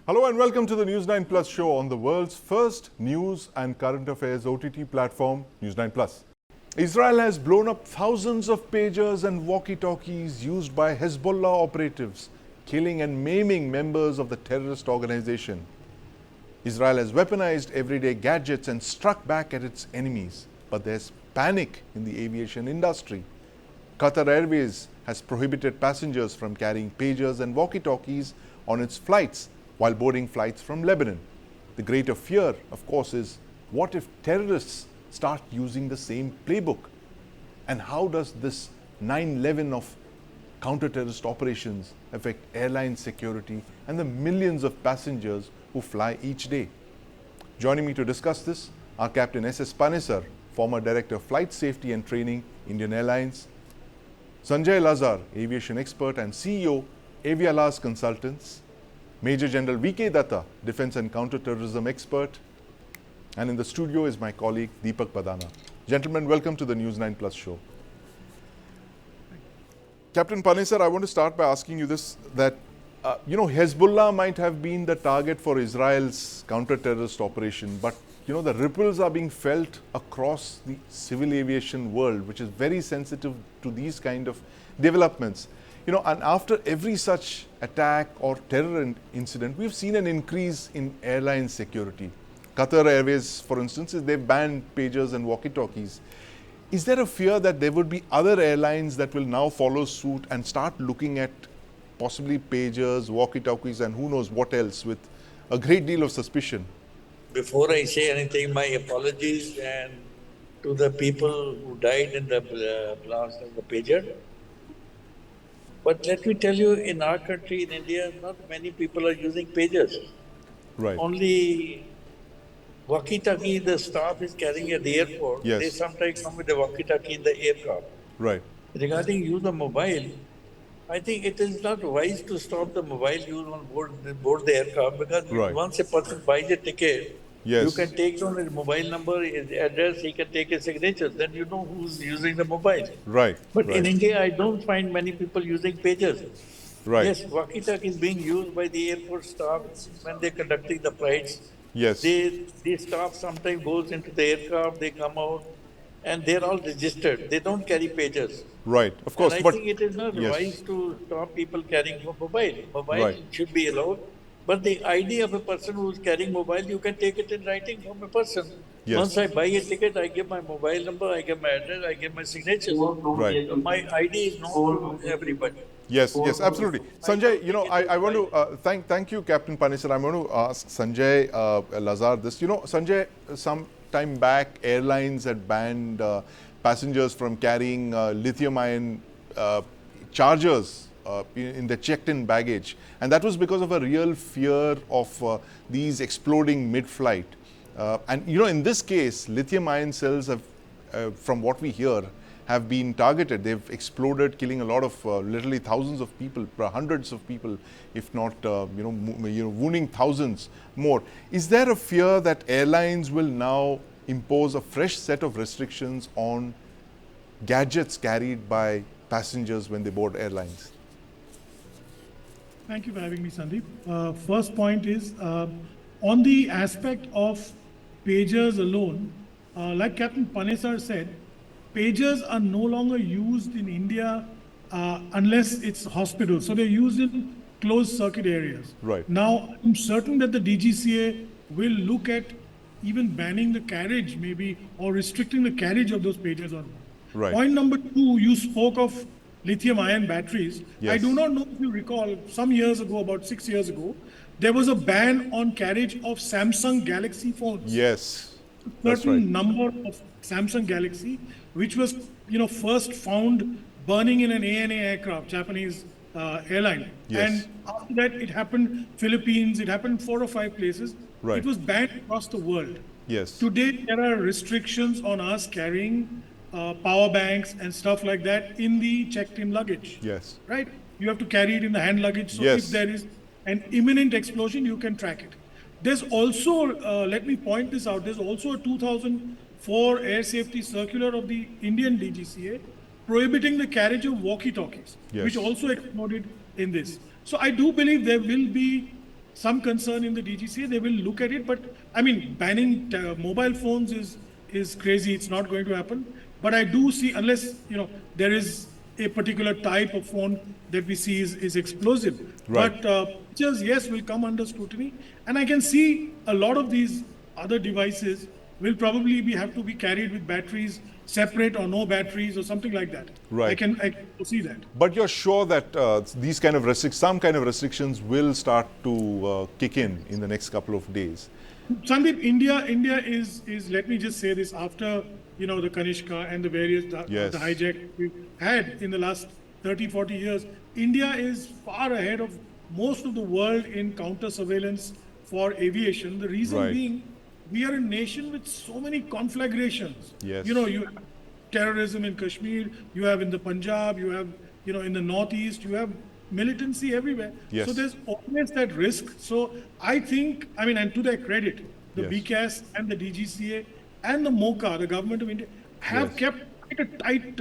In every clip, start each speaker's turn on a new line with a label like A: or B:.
A: Hello and welcome to the News9 Plus show on the world's first news and current affairs OTT platform, News9 Plus. Israel has blown up thousands of pagers and walkie-talkies used by Hezbollah operatives, killing and maiming members of the terrorist organization. Israel has weaponized everyday gadgets and struck back at its enemies, but there's panic in the aviation industry. Qatar Airways has prohibited passengers from carrying pagers and walkie-talkies on its flights while boarding flights from Lebanon. The greater fear, of course, is what if terrorists start using the same playbook? And how does this 9/11 of counter-terrorist operations affect airline security and the millions of passengers who fly each day? Joining me to discuss this are Captain S Panesar, former Director of Flight Safety and Training, Indian Airlines; Sanjay Lazar, Aviation Expert and CEO, Aviation Consultants; Major General VK Datta, Defense and Counter-Terrorism Expert; and in the studio is my colleague Deepak Bhadana. Gentlemen, welcome to the News9 Plus show. Captain Panesar, I want to start by asking you this, that Hezbollah might have been the target for Israel's counter-terrorist operation, but the ripples are being felt across the civil aviation world, which is very sensitive to these kind of developments. And after every such attack or terror incident, we've seen an increase in airline security. Qatar Airways, for instance, they've banned pagers and walkie-talkies. Is there a fear that there would be other airlines that will now follow suit and start looking at possibly pagers, walkie-talkies, and who knows what else with a great deal of suspicion?
B: Before I say anything, my apologies and to the people who died in the blast of the pager. But let me tell you, in our country, in India, not many people are using pagers.
A: Right.
B: Only walkie-talkie the staff is carrying at the airport.
A: Yes.
B: They sometimes come with the walkie-talkie in the aircraft.
A: Right.
B: Regarding use of mobile, I think it is not wise to stop the mobile use on board the aircraft, because once a person buys a ticket, you can take down his mobile number, his address, he can take his signature, then you know who's using the mobile.
A: Right.
B: But in India, I don't find many people using pagers.
A: Right.
B: Yes, walkie-talkie is being used by the airport staff when they're conducting the flights.
A: Yes.
B: The staff sometimes goes into the aircraft, they come out, and they're all registered. They don't carry pagers.
A: Right, of course.
B: And I think it is not wise to stop people carrying mobile. Mobile should be allowed. But the idea of a person who's carrying mobile, you can take it in writing from a person.
A: Yes.
B: Once I buy a ticket, I give my mobile number, I give my address, I give my signature.
A: Right.
B: My ID is known to everybody.
A: Yes, absolutely. Sanjay, I want to thank you, Captain Panesar. I'm going to ask Sanjay Lazar this. Sanjay, some time back, airlines had banned passengers from carrying lithium-ion chargers in the checked-in baggage, and that was because of a real fear of these exploding mid-flight. And in this case, lithium-ion cells have, from what we hear, have been targeted. They've exploded, killing a lot of literally thousands of people, hundreds of people, if not wounding thousands more. Is there a fear that airlines will now impose a fresh set of restrictions on gadgets carried by passengers when they board airlines?
C: Thank you for having me, Sandeep. First point is, on the aspect of pagers alone, like Captain Panesar said, pagers are no longer used in India unless it's hospitals. So they're used in closed circuit areas.
A: Right.
C: Now, I'm certain that the DGCA will look at even banning the carriage maybe, or restricting the carriage of those pagers on.
A: Right.
C: Point number two, you spoke of lithium-ion batteries.
A: Yes.
C: I do not know if you recall, some years ago, about 6 years ago, there was a ban on carriage of Samsung Galaxy phones.
A: Yes,
C: that's right. Number of Samsung Galaxy, which was first found burning in an ANA aircraft, Japanese airline.
A: Yes.
C: And after that, it happened Philippines, it happened 4 or 5 places.
A: Right.
C: It was banned across the world.
A: Yes.
C: Today, there are restrictions on us carrying power banks and stuff like that in the checked-in luggage.
A: Yes.
C: Right? You have to carry it in the hand luggage. So
A: yes.
C: if there is an imminent explosion, you can track it. There's also, let me point this out, there's also a 2004 air safety circular of the Indian DGCA prohibiting the carriage of walkie-talkies,
A: yes.
C: which also exploded in this. So I do believe there will be some concern in the DGCA. They will look at it, but I mean, banning mobile phones is crazy. It's not going to happen. But I do see, unless there is a particular type of phone that we see is explosive.
A: Right.
C: But pictures, yes, will come under scrutiny, and I can see a lot of these other devices will probably have to be carried with batteries separate or no batteries or something like that.
A: Right.
C: I can see that.
A: But you're sure that these kind of some kind of restrictions will start to kick in the next couple of days?
C: Sandeep, India is let me just say this, after the Kanishka and the various the hijack we've had in the last 30-40 years, India is far ahead of most of the world in counter surveillance for aviation. The reason being, we are a nation with so many conflagrations.
A: Yes.
C: You have terrorism in Kashmir, you have in the Punjab, you have in the Northeast, you have militancy everywhere.
A: Yes.
C: So there's always that risk. So I think, and to their credit, the BCAS and the DGCA and the MOCA, the Government of India, have kept quite a tight,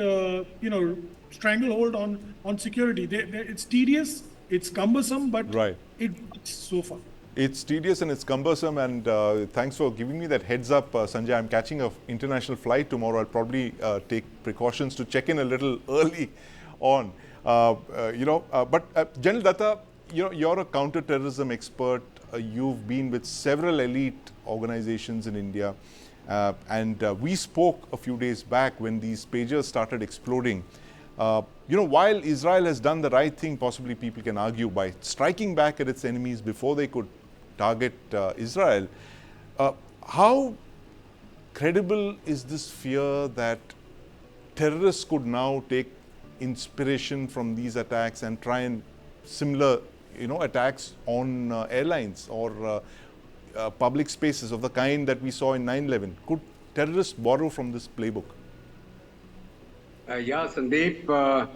C: stranglehold on security. It's tedious, it's cumbersome, but it works so far.
A: It's tedious and it's cumbersome, and thanks for giving me that heads up, Sanjay. I'm catching an international flight tomorrow. I'll probably take precautions to check in a little early on. But General Datta, you're a counter-terrorism expert. You've been with several elite organizations in India, and we spoke a few days back when these pagers started exploding. While Israel has done the right thing, possibly people can argue, by striking back at its enemies before they could target Israel, how credible is this fear that terrorists could now take inspiration from these attacks and try and similar, attacks on airlines or public spaces of the kind that we saw in 9/11? Could terrorists borrow from this playbook?
D: Sandeep,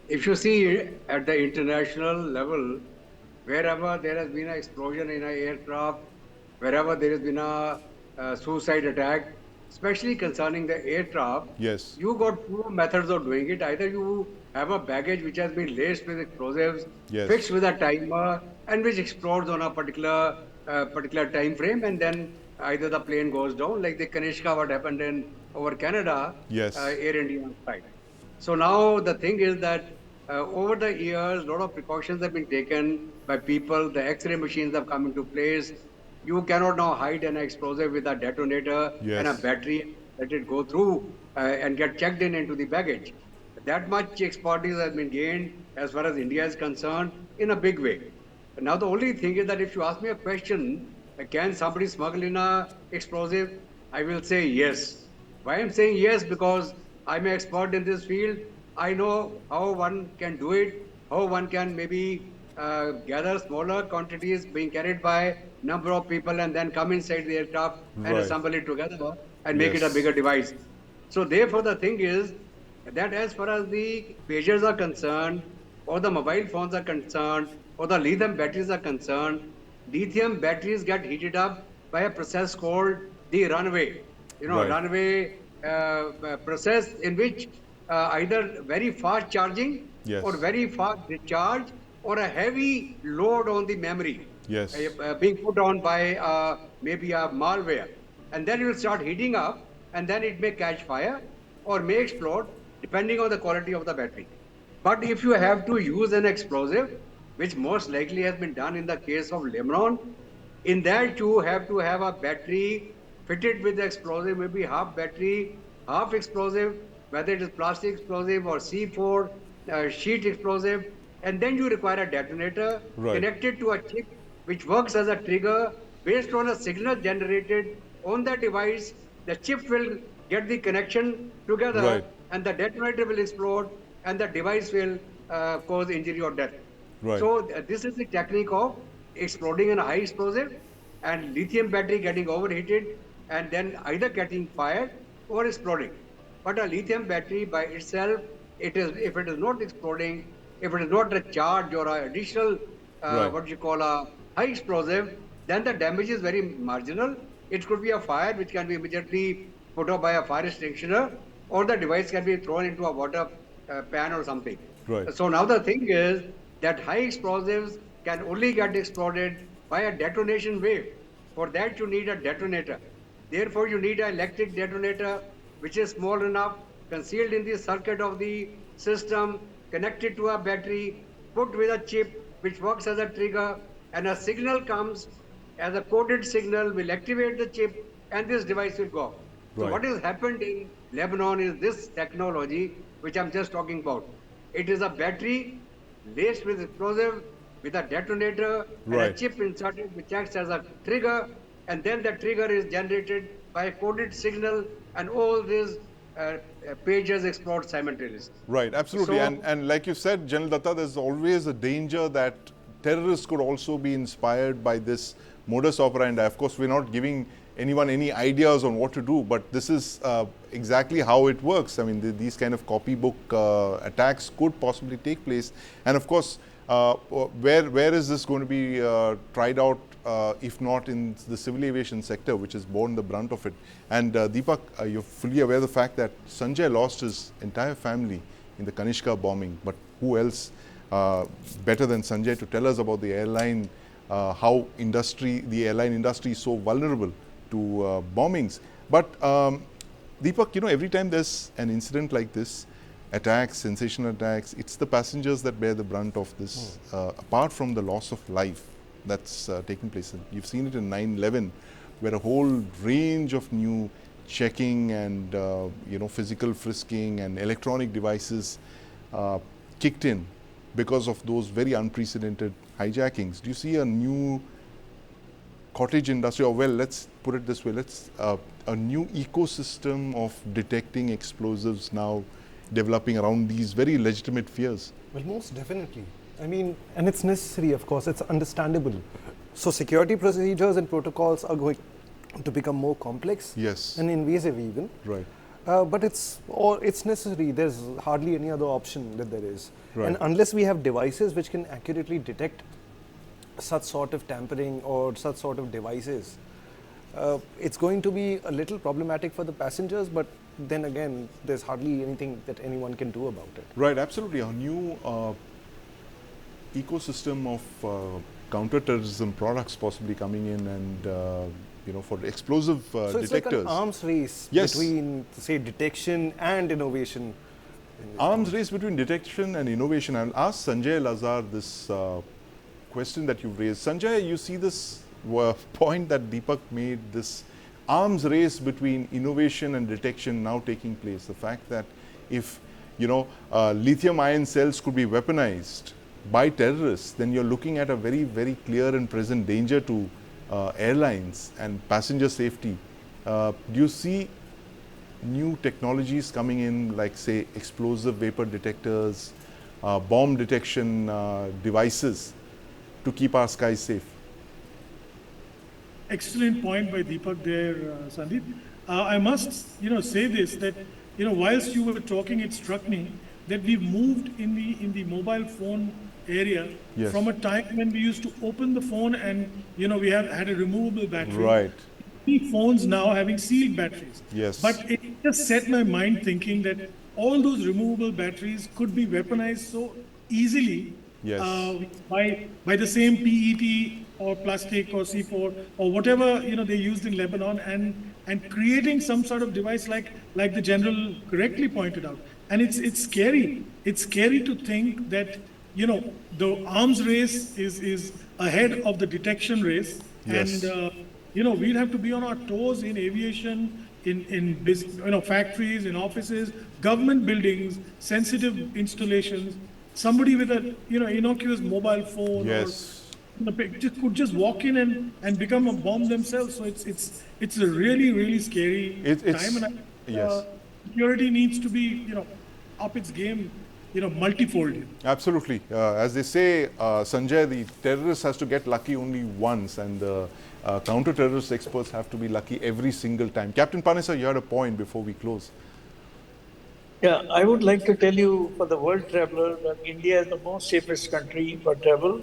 D: if you see at the international level, wherever there has been an explosion in an aircraft, wherever there has been a suicide attack, especially concerning the aircraft, you got two methods of doing it. Either you have a baggage which has been laced with explosives, fixed with a timer, and which explodes on a particular time frame, and then either the plane goes down, like the Kanishka, what happened over Canada, Air India flight. So now the thing is that over the years, a lot of precautions have been taken by people. The X-ray machines have come into place. You cannot now hide an explosive with a detonator and a battery, let it go through and get checked into the baggage. That much expertise has been gained as far as India is concerned in a big way. But now the only thing is that if you ask me a question, can somebody smuggle in a explosive? I will say yes. Why I'm saying yes? Because I'm an expert in this field. I know how one can do it, how one can maybe gather smaller quantities being carried by number of people and then come inside the aircraft and assemble it together and make it a bigger device. So therefore the thing is that as far as the pagers are concerned, or the mobile phones are concerned, or the lithium batteries are concerned, lithium batteries get heated up by a process called the runaway. Runaway process in which either very fast charging or very fast discharge or a heavy load on the memory being put on by maybe a malware. And then it will start heating up, and then it may catch fire or may explode depending on the quality of the battery. But if you have to use an explosive, which most likely has been done in the case of Lebanon, in that you have to have a battery fitted with the explosive, maybe half battery, half explosive, whether it is plastic explosive or C4 sheet explosive, and then you require a detonator connected to a chip which works as a trigger based on a signal generated on the device. The chip will get the connection together and the detonator will explode and the device will cause injury or death. So this is the technique of exploding in a high explosive and lithium battery getting overheated and then either getting fired or exploding. But a lithium battery by itself, if it is not exploding, if it is not a charge or an additional what you call a high explosive, then the damage is very marginal. It could be a fire which can be immediately put out by a fire extinguisher, or the device can be thrown into a water pan or something. So now the thing is that high explosives can only get exploded by a detonation wave. For that, you need a detonator. Therefore, you need an electric detonator, which is small enough, concealed in the circuit of the system, connected to a battery, put with a chip, which works as a trigger, and a signal comes as a coded signal, will activate the chip, and this device will go. So what has happened in Lebanon is this technology, which I'm just talking about. It is a battery laced with explosive, with a detonator, and a chip inserted, which acts as a trigger, and then the trigger is generated by a coded signal, and all these pages explode simultaneously.
A: Right, absolutely.
D: So,
A: and like you said, General Datta, there's always a danger that terrorists could also be inspired by this modus operandi. Of course, we're not giving anyone any ideas on what to do, but this is exactly how it works. I mean, these kind of copybook attacks could possibly take place. And of course, where is this going to be tried out, if not in the civil aviation sector, which has borne the brunt of it? And Deepak, you're fully aware of the fact that Sanjay lost his entire family in the Kanishka bombing, but who else better than Sanjay to tell us about the airline, how the airline industry is so vulnerable to bombings. But Deepak, you know, every time there's an incident like this, attacks, sensational attacks, it's the passengers that bear the brunt of this, apart from the loss of life that's taking place. And you've seen it in 9/11, where a whole range of new checking and you know, physical frisking and electronic devices kicked in because of those very unprecedented hijackings. Do you see a new cottage industry, or well, let's put it this way, a new ecosystem of detecting explosives now developing around these very legitimate fears?
E: Well, most definitely. I mean, and it's necessary, of course, it's understandable. So security procedures and protocols are going to become more complex and invasive even.
A: Right.
E: But it's necessary. There's hardly any other option that there is. Right. And unless we have devices which can accurately detect such sort of tampering or such sort of devices, it's going to be a little problematic for the passengers, but then again, there's hardly anything that anyone can do about it.
A: Right, absolutely. A new ecosystem of counter-terrorism products possibly coming in, and you know, for explosive
E: so it's
A: detectors.
E: Like an arms race between, say, detection and innovation.
A: Arms race between detection and innovation. I'll ask Sanjay Lazar this question that you've raised. Sanjay, you see this point that Deepak made, this arms race between innovation and detection now taking place. The fact that if, you know, lithium-ion cells could be weaponized by terrorists, then you're looking at a very, very clear and present danger to airlines and passenger safety. Do you see new technologies coming in, like, say, explosive vapor detectors, bomb detection devices to keep our skies safe?
C: Excellent point by Deepak there, Sandeep. I must, say this, that, whilst you were talking, it struck me that we've moved in the mobile phone area from a time when we used to open the phone and, we had a removable battery.
A: Right.
C: Phones now having sealed batteries.
A: Yes.
C: But it just set my mind thinking that all those removable batteries could be weaponized so easily by the same PET or plastic or C4 or whatever they used in Lebanon, and creating some sort of device like the general correctly pointed out. And it's scary. It's scary to think that the arms race is ahead of the detection race.
A: Yes.
C: And we'll have to be on our toes in aviation, in factories, in offices, government buildings, sensitive installations. Somebody with a innocuous mobile phone could just walk in and become a bomb themselves. So it's a really scary time, and security needs to be up its game, multifold.
A: Absolutely. As they say, Sanjay, the terrorist has to get lucky only once, and the counter-terrorist experts have to be lucky every single time. Captain Panesar, you had a point before we close.
B: Yeah, I would like to tell you, for the world traveler, that India is the most safest country for travel.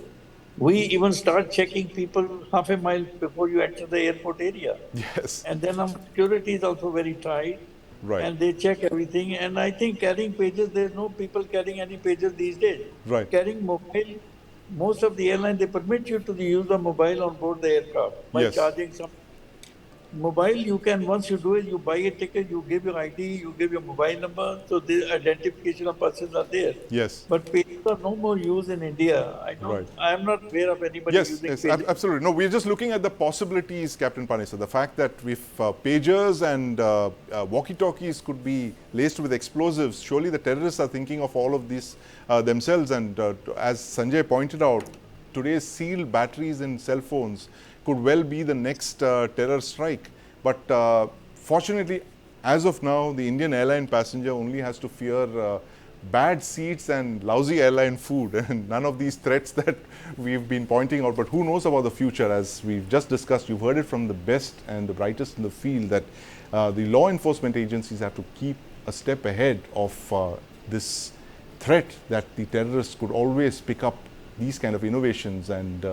B: We even start checking people half a mile before you enter the airport area.
A: Yes.
B: And then security is also very tight.
A: Right.
B: And they check everything. And I think carrying pages, there's no people carrying any pages these days.
A: Right.
B: Carrying mobile most of the airlines, they permit you to use a mobile on board the aircraft by charging some. Mobile, you can, once you do it, you buy a ticket, you give your ID, you give your mobile number, so the identification of persons are there.
A: Yes.
B: But pages are no more used in India. I am not aware of anybody using pages.
A: Absolutely. No, we're just looking at the possibilities, Captain Panesar. The fact that if pagers and walkie-talkies could be laced with explosives, surely the terrorists are thinking of all of this themselves. And as Sanjay pointed out, today's sealed batteries in cell phones could well be the next terror strike. But fortunately, as of now, the Indian airline passenger only has to fear bad seats and lousy airline food, and none of these threats that we've been pointing out. But who knows about the future? As we've just discussed, you've heard it from the best and the brightest in the field that the law enforcement agencies have to keep a step ahead of this threat that the terrorists could always pick up these kind of innovations and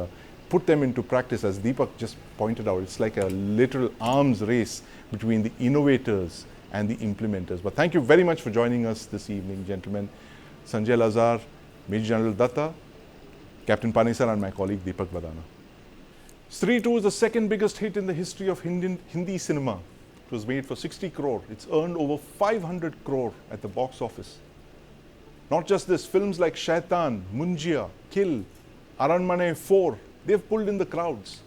A: put them into practice. As Deepak just pointed out, it's like a literal arms race between the innovators and the implementers. But thank you very much for joining us this evening, gentlemen. Sanjay Lazar, Major General Datta, Captain Panesar, and my colleague Deepak Bhadana. Stree 2 is the second biggest hit in the history of Hindi cinema. It was made for 60 crore. It's earned over 500 crore at the box office. Not just this, films like Shaitan, Munjia, Kill, Aranmane 4, they've pulled in the crowds.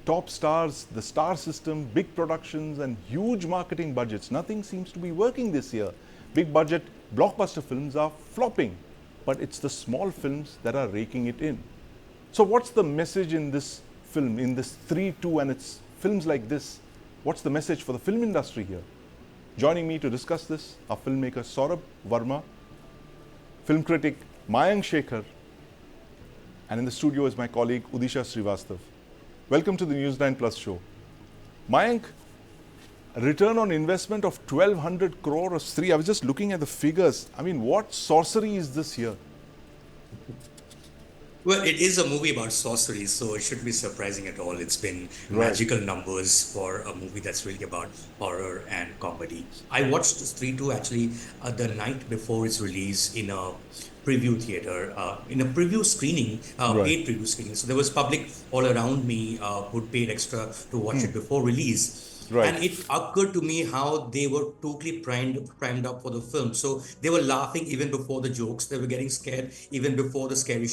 A: Top stars, the star system, big productions and huge marketing budgets. Nothing seems to be working this year. Big budget blockbuster films are flopping, but it's the small films that are raking it in. So what's the message in this film, in this Stree 2 and its films like this? What's the message for the film industry here? Joining me to discuss this are filmmaker Saurabh Verma, film critic Mayank Shekhar, and in the studio is my colleague Udisha Srivastav. Welcome to the News9 Plus show. Mayank, a return on investment of 1200 crore of Stree. I was just looking at the figures. I mean, what sorcery is this here?
F: Well, it is a movie about sorcery, so it shouldn't be surprising at all. It's been magical numbers for a movie that's really about horror and comedy. I watched Stree 2 actually the night before its release in a preview theater, in a preview screening, paid preview screening. So there was public all around me who paid extra to watch it before release. And it occurred to me how they were totally primed up for the film. So they were laughing even before the jokes. They were getting scared even before the scary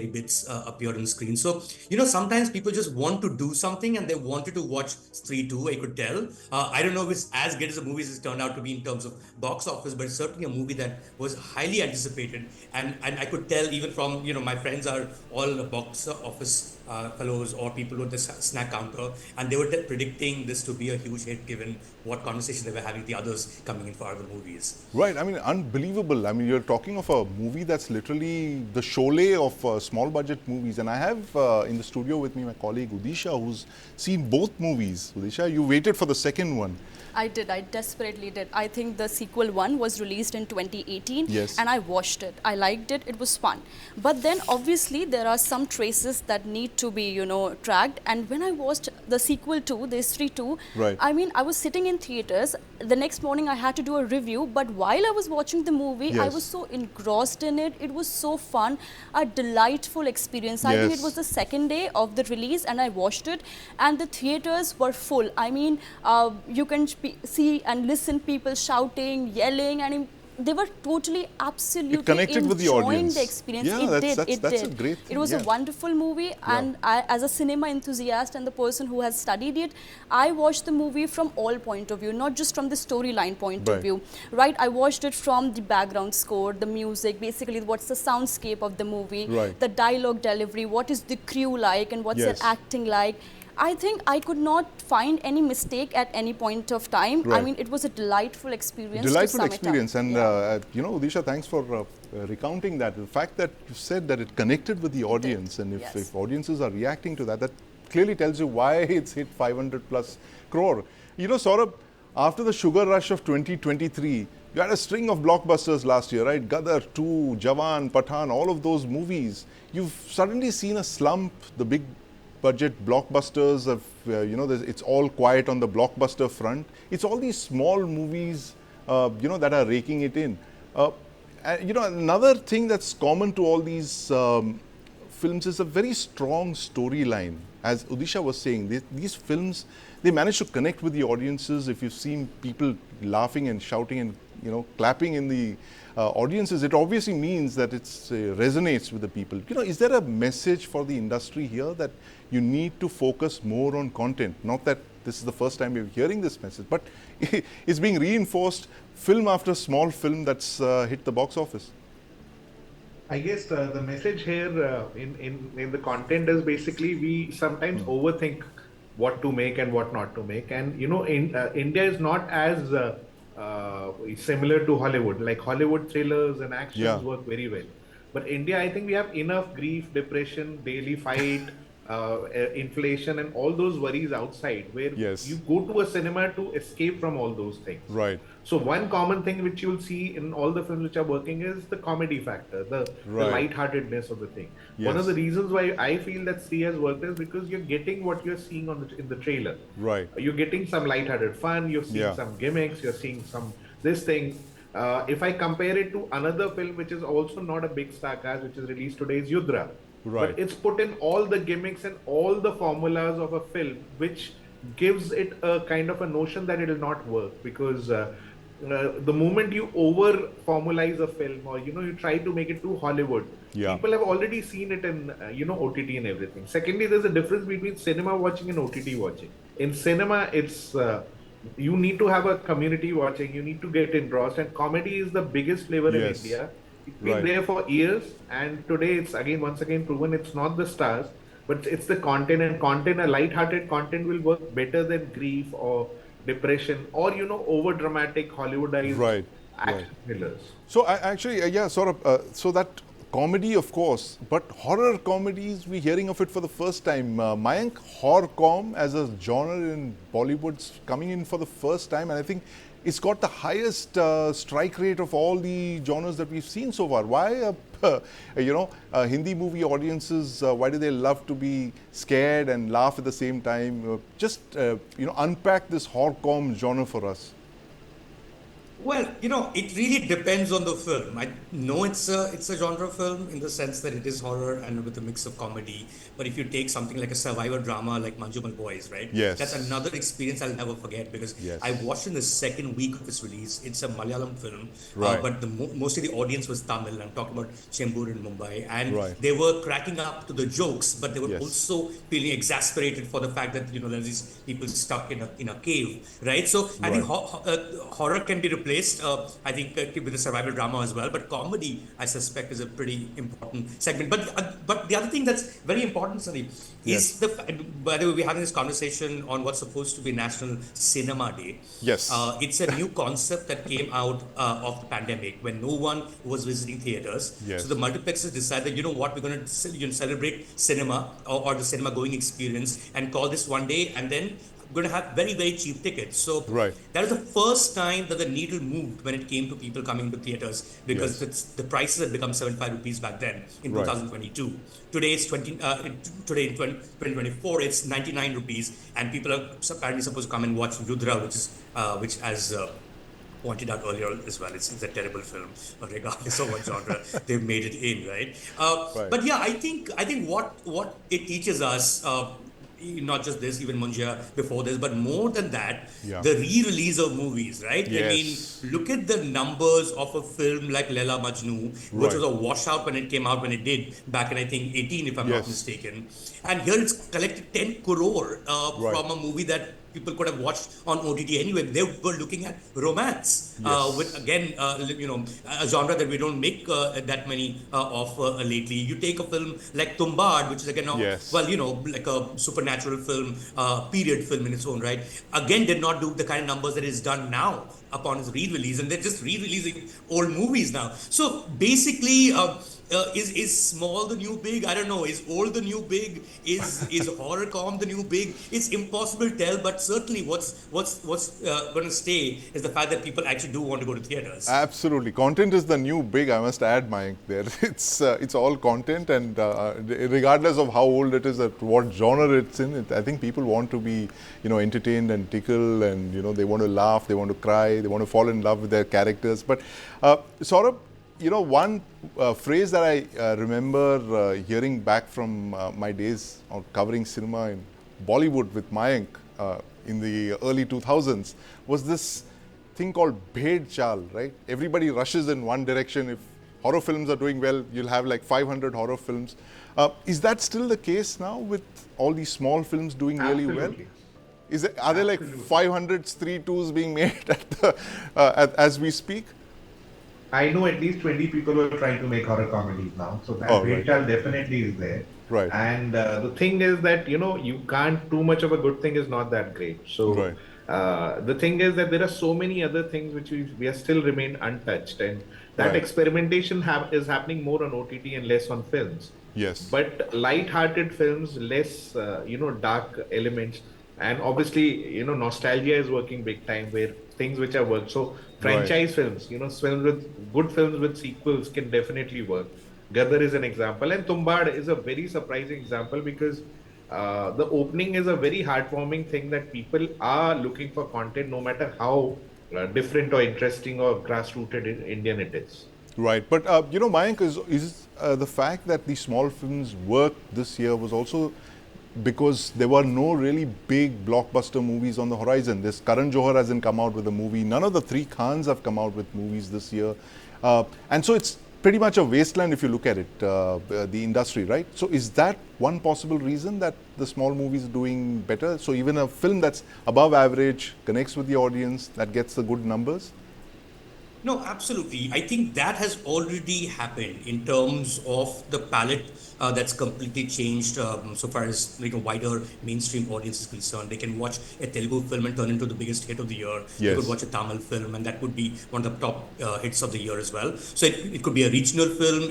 F: bits appeared on the screen. So, you know, sometimes people just want to do something and they wanted to watch Stree 2, I could tell. I don't know if it's as good as the movies has turned out to be in terms of box office, but it's certainly a movie that was highly anticipated. And I could tell even from, you know, my friends are all box office fellows or people with the snack counter, and they were predicting this to be a huge hit given what conversation they were having with the others coming in for other movies.
A: Right, I mean, unbelievable. I mean, you're talking of a movie that's literally the Sholay of small budget movies. And I have in the studio with me my colleague Udisha, who's seen both movies. Udisha, you waited for the second one.
G: I did. I desperately did. I think the sequel one was released in 2018 and I watched it. I liked it. It was fun. But then obviously there are some traces that need to be, you know, tracked. And when I watched the sequel 2, the Stree 2, I mean, I was sitting in theaters. The next morning I had to do a review. But while I was watching the movie, I was so engrossed in it. It was so fun. A delightful experience. I think it was the second day of the release and I watched it. And the theaters were full. I mean, you can see and listen people shouting, yelling, and they were totally, absolutely
A: connected with the audience.
G: The experience.
A: Yeah,
G: It did.
A: A great thing.
G: It was a wonderful movie, and I, as a cinema enthusiast and the person who has studied it, I watched the movie from all point of view, not just from the storyline point of view. Right? I watched it from the background score, the music, basically what's the soundscape of the movie, the dialogue delivery, what is the crew like, and what's their acting like. I think I could not find any mistake at any point of time. I mean, it was a delightful experience.
A: Delightful experience. And, you know, Udisha, thanks for recounting that. The fact that you said that it connected with the audience, and if audiences are reacting to that, that clearly tells you why it's hit 500 plus crore. You know, Saurabh, after the sugar rush of 2023, you had a string of blockbusters last year, right? Gadar 2, Jawan, Pathan, all of those movies. You've suddenly seen a slump, the big budget blockbusters of, you know, it's all quiet on the blockbuster front. It's all these small movies, you know, that are raking it in. Another thing that's common to all these films is a very strong storyline. As Udisha was saying, these films, they manage to connect with the audiences. If you've seen people laughing and shouting and clapping in the audiences, it obviously means that it resonates with the people. Is there a message for the industry here that you need to focus more on content? Not that this is the first time you're hearing this message, but it's being reinforced film after small film that's hit the box office.
H: I guess the message here in the content is basically we sometimes overthink what to make and what not to make. And India is not as similar to Hollywood. Like Hollywood thrillers and actions work very well. But India, I think we have enough grief, depression, daily fight, inflation and all those worries outside where you go to a cinema to escape from all those things.
A: Right.
H: So one common thing which you'll see in all the films which are working is the comedy factor, the lightheartedness of the thing. Yes. One of the reasons why I feel that C has worked is because you're getting what you're seeing in the trailer.
A: Right.
H: You're getting some lighthearted fun, you're seeing some gimmicks, you're seeing this thing. If I compare it to another film which is also not a big star cast, which is released today, is Yudra. Right. But it's put in all the gimmicks and all the formulas of a film, which gives it a kind of a notion that it will not work because the moment you over formalize a film or you try to make it too Hollywood, people have already seen it in OTT and everything. Secondly, there's a difference between cinema watching and OTT watching. In cinema, it's you need to have a community watching, you need to get engrossed, and comedy is the biggest flavor in India. It's been there for years, and today it's once again proven it's not the stars, but it's the content, and a light-hearted content will work better than grief or depression or over dramatic Hollywoodized action thrillers.
A: So so that comedy, of course, but horror comedies, we're hearing of it for the first time. Mayank, horror-com as a genre in Bollywood's coming in for the first time, and I think it's got the highest strike rate of all the genres that we've seen so far. Why, Hindi movie audiences, why do they love to be scared and laugh at the same time? Unpack this horror-com genre for us.
F: Well, it really depends on the film. I know it's a genre film in the sense that it is horror and with a mix of comedy. But if you take something like a survivor drama like Manjumal Boys, right?
A: Yes.
F: That's another experience I'll never forget because I watched in the second week of its release. It's a Malayalam film, but mostly the audience was Tamil. I'm talking about Chembur in Mumbai, and they were cracking up to the jokes, but they were also feeling exasperated for the fact that there's these people stuck in a cave, right? So I think horror can be replaced. I think with the survival drama as well, but comedy, I suspect, is a pretty important segment. But the other thing that's very important, Sandeep, is by the way, we're having this conversation on what's supposed to be National Cinema Day.
A: Yes.
F: It's a new concept that came out of the pandemic when no one was visiting theaters.
A: Yes.
F: So the multiplexes decided, we're going to celebrate cinema or the cinema going experience and call this one day, and then going to have very, very cheap tickets. So that is the first time that the needle moved when it came to people coming to theaters because the prices had become 75 rupees back then in 2022. Today it's today in 2024 it's 99 rupees, and people are apparently supposed to come and watch Rudra, which as pointed out earlier as well, it's a terrible film, regardless of what genre they've made it in, right? But yeah, I think what it teaches us. Not just this, even Munjia before this, but more than that, the re-release of movies, right?
A: Yes.
F: I mean, look at the numbers of a film like Laila Majnu, which was a washout when it came out, when it did, back in, I think, 18, if I'm not mistaken. And here it's collected 10 crore from a movie that people could have watched on OTT anyway. They were looking at romance, with, again, a genre that we don't make that many of lately. You take a film like Tumbad, which is again, like a supernatural film, period film in its own right. Again, did not do the kind of numbers that it's done now upon its re-release, and they're just re-releasing old movies now. So basically, is small the new big? I don't know. Is old the new big? Is horror com the new big? It's impossible to tell, but certainly what's going to stay is the fact that people actually do want to go to theaters.
A: Absolutely, content is the new big. I must add, Mayank, there. It's all content, and regardless of how old it is, at what genre it's in, I think people want to be entertained and tickle, and they want to laugh, they want to cry, they want to fall in love with their characters. But Saurabh, one phrase that I remember hearing back from my days of covering cinema in Bollywood with Mayank in the early 2000s was this thing called bhed chal, right? Everybody rushes in one direction. If horror films are doing well, you'll have like 500 horror films. Is that still the case now with all these small films doing really well? Are there like 500 3-2s being made as we speak?
H: I know at least 20 people who are trying to make horror comedies now. So that right. Definitely is there.
A: Right.
H: And the thing is that, you can't, too much of a good thing is not that great. So right. The thing is that there are so many other things which we are still remain untouched. And that right. experimentation is happening more on OTT and less on films.
A: Yes.
H: But light-hearted films, less, dark elements. And obviously, nostalgia is working big time where things which are worked. So franchise right. films, good films with sequels can definitely work. Gadar is an example. And Tumbad is a very surprising example because the opening is a very heartwarming thing that people are looking for content no matter how different or interesting or grassrooted Indian it is.
A: Right. But, Mayank, is the fact that the small films worked this year was also because there were no really big blockbuster movies on the horizon. This Karan Johar hasn't come out with a movie. None of the three Khans have come out with movies this year. And so it's pretty much a wasteland if you look at it, the industry, right? So is that one possible reason that the small movies are doing better? So even a film that's above average, connects with the audience, that gets the good numbers?
F: No, absolutely. I think that has already happened in terms of the palette that's completely changed so far as like a wider mainstream audience is concerned. They can watch a Telugu film and turn into the biggest hit of the year. Yes. They could watch a Tamil film and that would be one of the top hits of the year as well. So it could be a regional film.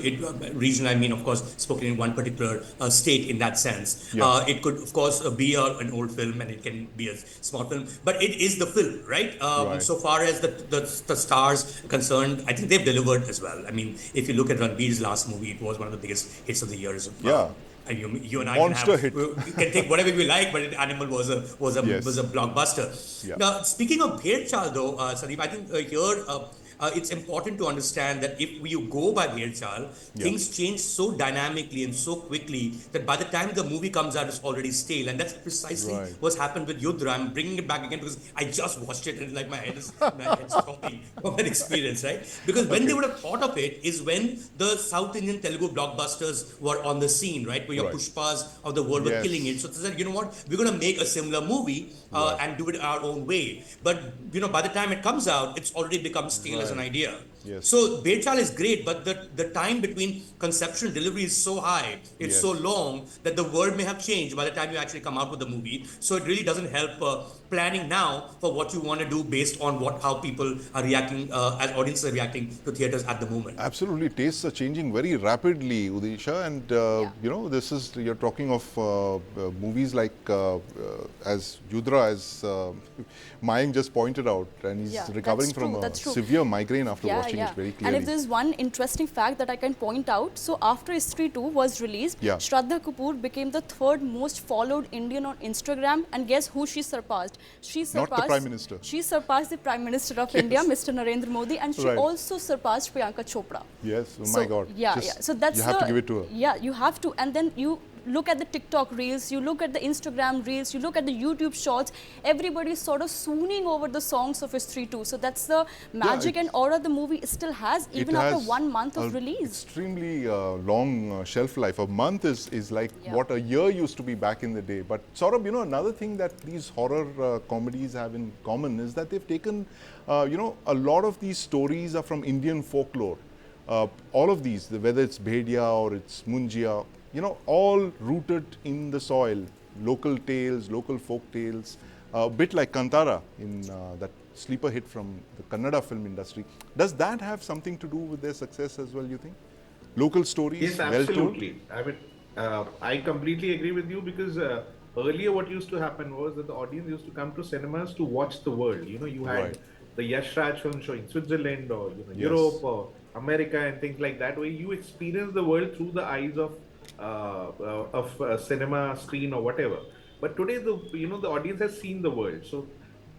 F: Regional, I mean, of course, spoken in one particular state in that sense. Yeah. It could, of course, be an old film and it can be a small film. But it is the film, right? Right. So far as the stars concerned, I think they've delivered as well. I mean, if you look at Ranbir's last movie, it was one of the biggest hits of the year as well. Yeah. You and I
A: Monster
F: hit. You can take whatever we like, but Animal was a blockbuster. Yeah. Now, speaking of Bhed Chal though, Sandeep, I think here it's important to understand that if you go by Bhed Chal, things change so dynamically and so quickly that by the time the movie comes out, it's already stale. And that's precisely what's happened with Yudra. I'm bringing it back again because I just watched it and like my head is popping from that experience, right? Because when they would have thought of it is when the South Indian Telugu blockbusters were on the scene, right? Where your Pushpas of the world were killing it. So they said, you know what, we're going to make a similar movie and do it our own way. But, by the time it comes out, it's already become stale as an idea. Yes. So Bhed Chal is great, but the time between conception and delivery is so high, it's so long that the world may have changed by the time you actually come out with the movie. So it really doesn't help planning now for what you want to do based on how people are reacting, as audiences are reacting to theatres at the moment.
A: Absolutely. Tastes are changing very rapidly, Udisha. And, you're talking of movies like as Yudra, as Mayank just pointed out, and he's recovering from a severe migraine after watching it very clearly.
G: And if there's one interesting fact that I can point out, so after Istri 2 was released, Shraddha Kapoor became the third most followed Indian on Instagram, and guess who she surpassed?
A: Not the Prime Minister.
G: She surpassed the Prime Minister of India, Mr. Narendra Modi, and she also surpassed Priyanka Chopra.
A: Yes, my God.
G: So that's
A: you have to give it to her.
G: Yeah, you have to, and then you look at the TikTok reels, you look at the Instagram reels, you look at the YouTube shorts, everybody's sort of swooning over the songs of Istri 2. So that's the magic and aura the movie still has, even after 1 month of release.
A: Extremely long shelf life. A month is like what a year used to be back in the day. But Saurabh, another thing that these horror comedies have in common is that they've taken, a lot of these stories are from Indian folklore. All of these, whether it's Bhedia or it's Munjia, all rooted in the soil, local tales, local folk tales, a bit like Kantara in that sleeper hit from the Kannada film industry. Does that have something to do with their success as well, you think? Local stories,
H: yes, absolutely. I mean, I completely agree with you because earlier what used to happen was that the audience used to come to cinemas to watch the world. You had the Yash Raj film showing Switzerland or Europe or America and things like that, where you experience the world through the eyes of a cinema screen or whatever. But today the audience has seen the world, so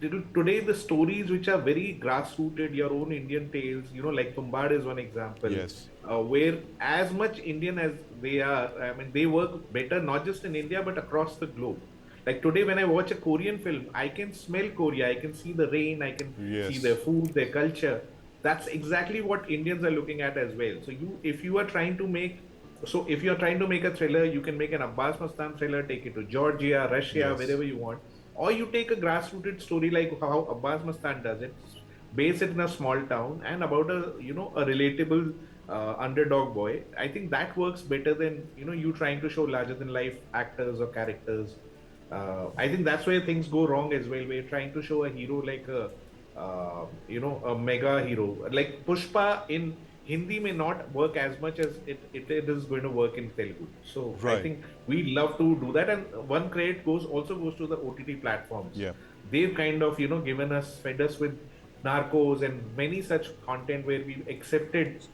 H: today the stories which are very grassrooted, your own Indian tales, like Tumbad is one example.
A: Yes.
H: Where as much Indian as they are, I mean, they work better not just in India but across the globe. Like today, when I watch a Korean film, I can smell Korea, I can see the rain, I can see their food, their culture. That's exactly what Indians are looking at as well. So if you are trying to make a thriller, you can make an Abbas Mastan thriller, take it to Georgia, Russia, wherever you want. Or you take a grassrooted story like how Abbas Mastan does it, base it in a small town and about a relatable underdog boy. I think that works better than you trying to show larger than life actors or characters. I think that's where things go wrong as well. We're trying to show a hero like a mega hero. Like Pushpa in Hindi may not work as much as it is going to work in Telugu. So I think we love to do that. And one credit also goes to the OTT platforms.
A: Yeah.
H: They've kind of, fed us with Narcos and many such content where we've accepted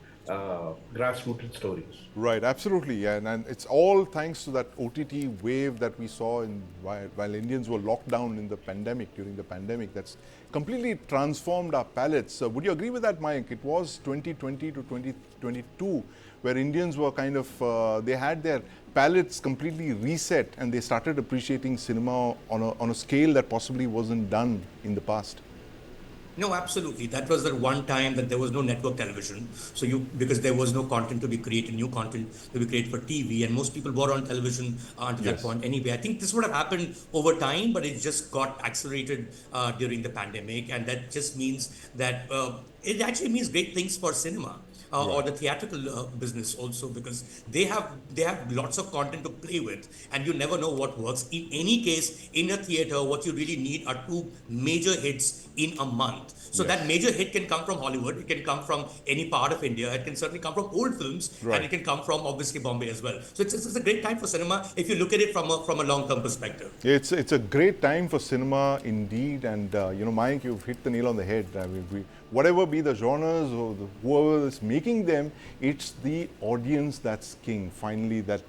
H: grassrooted stories.
A: Right, absolutely, and it's all thanks to that OTT wave that we saw while Indians were locked down during the pandemic. That's completely transformed our palates. Would you agree with that, Mike? It was 2020 to 2022 where Indians were kind of, they had their palates completely reset and they started appreciating cinema on a scale that possibly wasn't done in the past.
F: No, absolutely. That was the one time that there was no network television. So because there was no content to be created, new content to be created for TV, and most people were on television until that point anyway. I think this would have happened over time, but it just got accelerated during the pandemic, and that just means that it actually means great things for cinema. Or the theatrical business also, because they have lots of content to play with, and you never know what works. In any case, in a theater, what you really need are 2 major hits in a month. So that major hit can come from Hollywood, it can come from any part of India, it can certainly come from old films, and it can come from obviously Bombay as well. So it's a great time for cinema if you look at it from a long-term perspective.
A: It's a great time for cinema indeed, and Mayank, you've hit the nail on the head. I mean, whatever be the genres or whoever is making them, it's the audience that's king. Finally, that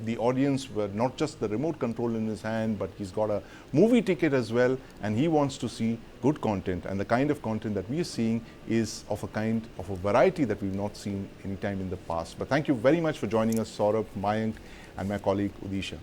A: the audience, were not just the remote control in his hand, but he's got a movie ticket as well, and he wants to see good content. And the kind of content that we are seeing is of a variety that we've not seen any time in the past. But thank you very much for joining us, Saurabh, Mayank, and my colleague Udisha.